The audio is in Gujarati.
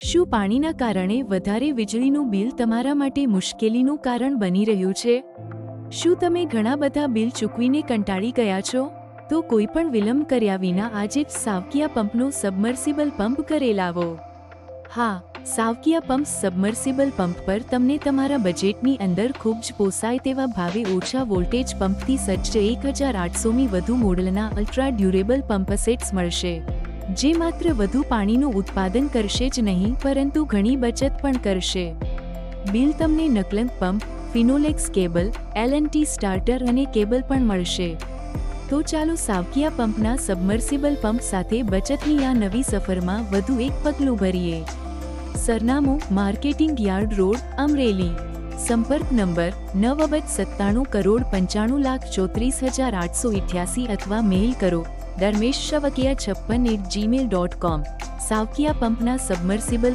શું પાણીના કારણે વધારે વીજળીનું બિલ તમારા માટે મુશ્કેલીનું કારણ બની રહ્યું છે? શું તમે ઘણા બધા બિલ ચૂકવીને કંટાળી ગયા છો? તો કોઈ પણ વિલંબ કર્યા વિના આજે જ સાવકિયા પંપનો સબમર્સિબલ પંપ ઘરે લાવો. હા, સાવકિયા પંપ સબમર્સિબલ પંપ પર તમને તમારા બજેટની અંદર ખૂબ જ પોસાય તેવા ભાવે ઓછા વોલ્ટેજ પંપથી સજ્જ 1800ની વધુ મોડલના અલ્ટ્રા ડ્યુરેબલ પંપ સેટ્સ મળશે, જે માત્ર વધુ પાણીનું ઉત્પાદન કરશે જ નહીં પરંતુ ઘણી બચત પણ કરશે. બિલ તમને નકલંક પંપ, ફિનોલેક્સ કેબલ, એલ&ટી સ્ટાર્ટર અને કેબલ પણ મળશે. તો ચાલો સાવકિયા પંપના સબમર્સિબલ પંપ સાથે બચતની આ નવી સફરમાં વધુ એક પગલું ભરીએ. સરનામું: માર્કેટિંગ યાર્ડ રોડ, અમરેલી. સંપર્ક નંબર: 9,97,94,34,888 અથવા મેઇલ કરો dharmeshsavakiya56@gmail.com. સાવકિયા પંપના સબમર્સિબલ